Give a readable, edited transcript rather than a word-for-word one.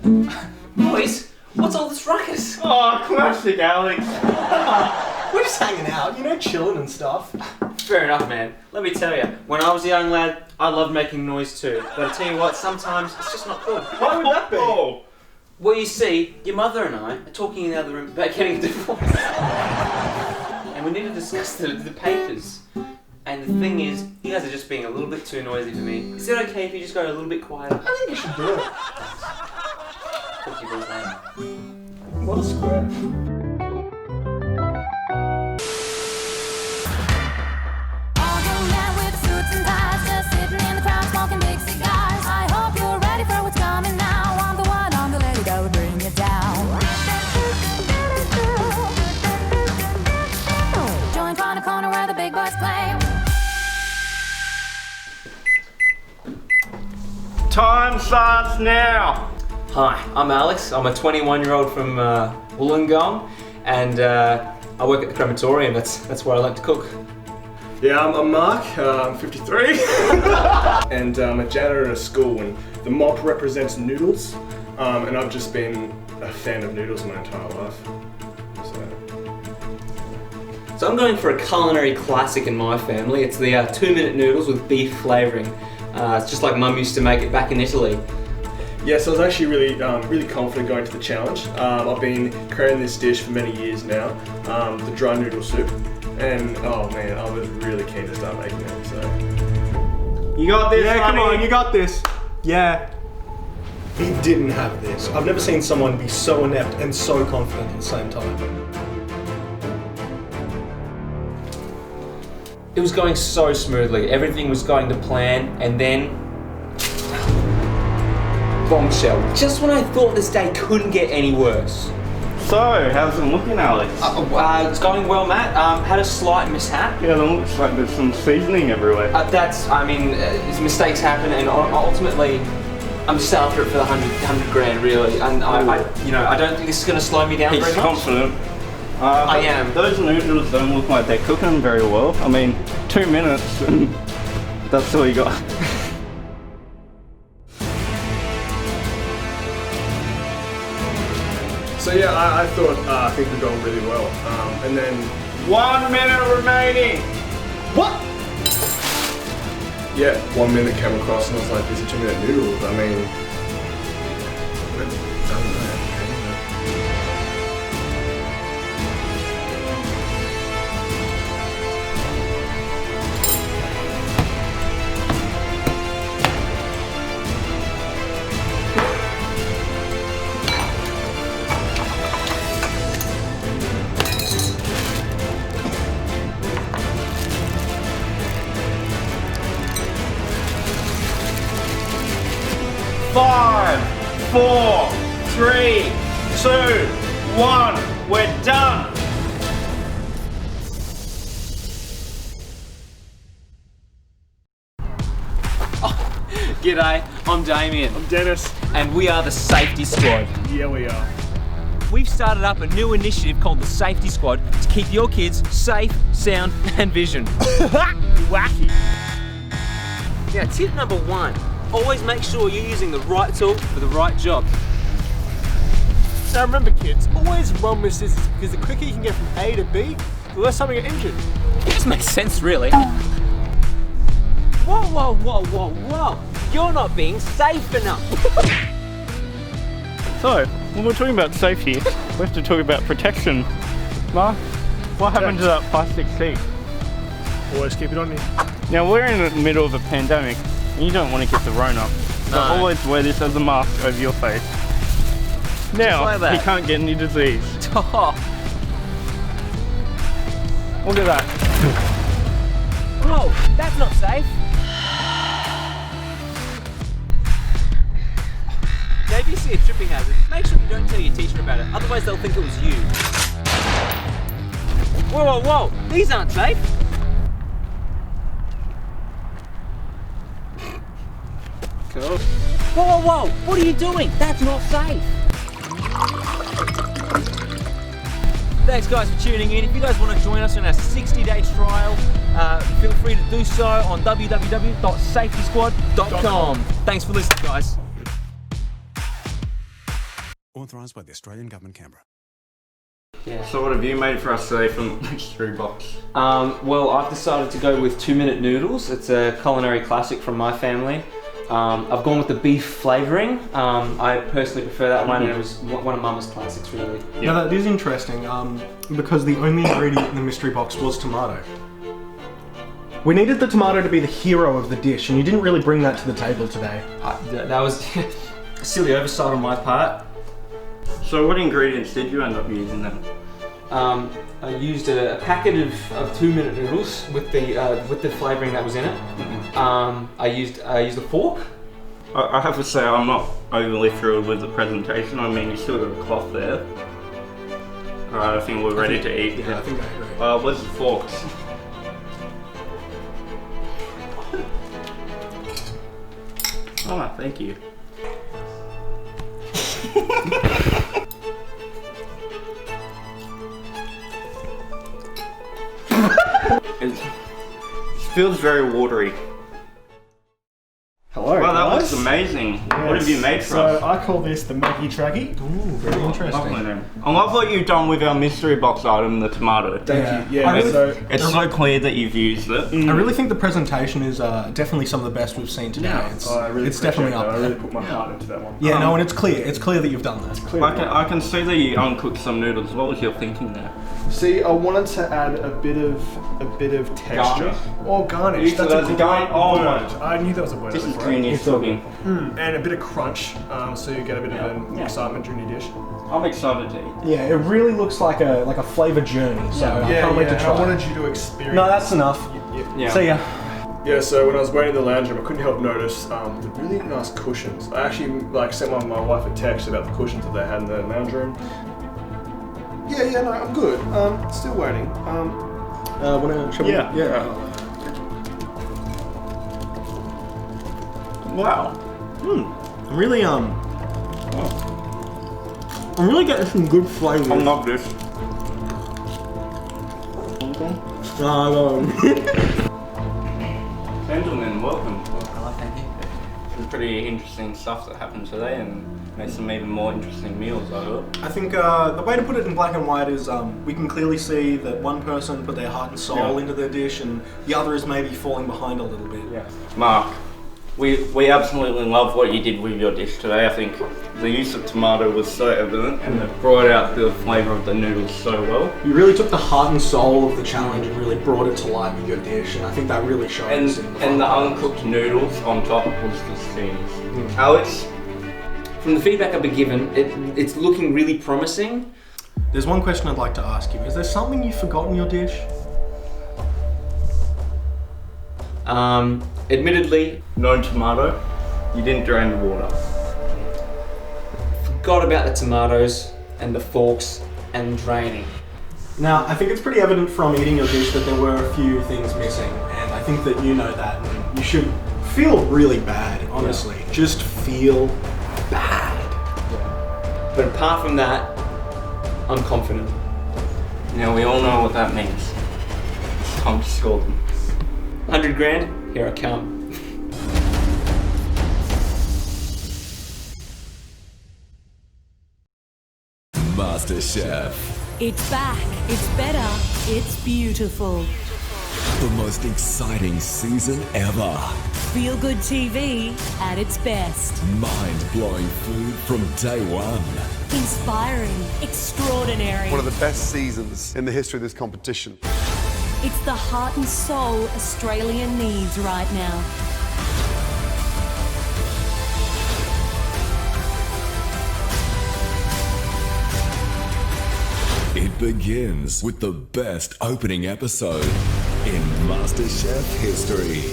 Boys, what's all this ruckus? Oh, classic, Alex. We're just hanging out, you know, chilling and stuff. Fair enough, man. Let me tell you, when I was a young lad, I loved making noise too. But I tell you what, sometimes it's just not cool. Why would that be? Oh. Well, you see, your mother and I are talking in the other room about getting a divorce. And we need to discuss the papers. And the thing is, you guys are just being a little bit too noisy for me. Is it okay if you just go a little bit quieter? I think you should do it. Talk to you boys later. What a square. Time starts now. Hi, I'm Alex. I'm a 21-year-old from Wollongong, and I work at the crematorium. That's where I like to cook. Yeah, I'm Mark, I'm 53, and I'm a janitor at a school, and the mop represents noodles, and I've just been a fan of noodles my entire life. So I'm going for a culinary classic in my family. It's the 2-minute noodles with beef flavouring. It's just like Mum used to make it back in Italy. Yeah, so I was actually really confident going to the challenge. I've been creating this dish for many years now, the dry noodle soup, and oh man, I was really keen to start making it. So You got this, Yeah, honey. come on, you got this. Yeah. He didn't have this. I've never seen someone be so inept and so confident at the same time. It was going so smoothly. Everything was going to plan, and then bombshell. Just when I thought this day couldn't get any worse. So, how's it looking, Alex? It's going well, Matt. Had a slight mishap. Yeah, it looks like there's some seasoning everywhere. Mistakes happen, and ultimately, I'm just after it for the 100 grand, really. And I don't think this is going to slow me down He's very much. confident. I am. Those noodles don't look like they're cooking very well. I mean, 2 minutes and that's all you got. So yeah, I thought things were going really well, and then 1 minute remaining. What? yeah, 1 minute came across and I was like, these are 2-minute noodles. I mean, I don't know. 5, 4, 3, 2, 1. We're done. G'day, I'm Damien, I'm Dennis. and we are the Safety Squad. Yeah, we are. We've started up a new initiative called the Safety Squad to keep your kids safe, sound, and vision. Wacky. Now, tip number 1, always make sure you're using the right tool for the right job. Now remember kids, always run with scissors because the quicker you can get from A to B, the less time you get injured. It just makes sense, really. Whoa, whoa, whoa, whoa, whoa. You're not being safe enough. So, when we're talking about safety, we have to talk about protection. Mark, what happened to that plastic sheet? Always keep it on you. Now, we're in the middle of a pandemic, and you don't want to get the Rona. So No. always wear this as a mask over your face. Now, like that. he can't get any disease. Oh, Look at that. whoa, that's not safe. Now, if you see a tripping hazard, make sure you don't tell your teacher about it, otherwise they'll think it was you. Whoa, whoa, whoa, these aren't safe. Cool. Whoa, whoa, whoa, what are you doing? That's not safe. Thanks guys for tuning in. If you guys want to join us on our 60-day trial, feel free to do so on www.safetysquad.com. Thanks for listening, guys. Authorised by the Australian Government, Canberra. Yeah. So what have you made for us today from mystery box? Well, I've decided to go with 2-minute noodles. It's a culinary classic from my family. I've gone with the beef flavouring. I personally prefer that one, and it was one of Mama's classics, really. Yeah. Now that is interesting, because the only ingredient in the mystery box was tomato. We needed the tomato to be the hero of the dish, and you didn't really bring that to the table today. That was a silly oversight on my part. So what ingredients did you end up using then? I used a packet of 2-minute noodles with the flavouring that was in it. I used a fork. I have to say I'm not overly thrilled with the presentation. I mean, you still got a cloth there. Alright, I think we're ready to eat. Yeah, I think I agree. Where's the forks? Oh, thank you. It feels very watery. Hello, Wow, that guys. looks amazing. What have you made for So us? I call this the Maggie Traggy. Ooh, very interesting. Lovely name. I love what you've done with our mystery box item, the tomato. Thank you. Yeah, I really, It's so clear that you've used it. I really think the presentation is definitely some of the best we've seen today. Yeah. It's definitely up I there. really put my heart into that one. Yeah, no, and it's clear. It's clear that you've done that. I can see that you uncooked some noodles. What was your thinking there? See, I wanted to add a bit of texture. Garnish? Or garnish. You That's said a that's good garnish? Oh word. my. I knew that was a word. This is for it. genius cooking. And a bit of crunch, so you get a bit of an excitement during your dish. I'm excited to eat. Yeah, it really looks like a flavor journey. So I can't wait to and try. I wanted you to experience. No, that's enough. Yeah. See ya. Yeah, so when I was waiting in the lounge room, I couldn't help notice the really nice cushions. I actually sent my wife a text about the cushions that they had in the lounge room. Yeah, no, I'm good. Still waiting. Shall we? Yeah. Wow. I'm really getting some good flavor. I love this. Gentlemen, welcome. Thank you. Some pretty interesting stuff that happened today, and made some even more interesting meals, I hope. I think the way to put it in black and white is we can clearly see that one person put their heart and soul into their dish, and the other is maybe falling behind a little bit. Yeah. Mark, we absolutely love what you did with your dish today. I think the use of tomato was so evident, and it brought out the flavour of the noodles so well. You really took the heart and soul of the challenge and really brought it to life with your dish, and I think that really shows. And the uncooked noodles on top was just genius. Alex? From the feedback I've been given, it's looking really promising. There's one question I'd like to ask you. Is there something you forgot in your dish? Admittedly, No tomato. You didn't drain the water. forgot about the tomatoes and the forks and draining. Now, I think it's pretty evident from eating your dish that there were a few things missing, and I think that you know that, and you should feel really bad, honestly. Just feel bad. But apart from that, I'm confident. Now we all know what that means. It's time to score them. 100 grand, here I come. MasterChef. It's back, it's better, it's beautiful. The most exciting season ever. Feel good TV at its best. Mind-blowing food from day one. Inspiring, extraordinary. One of the best seasons in the history of this competition. It's the heart and soul Australia needs right now. It begins with the best opening episode in MasterChef history.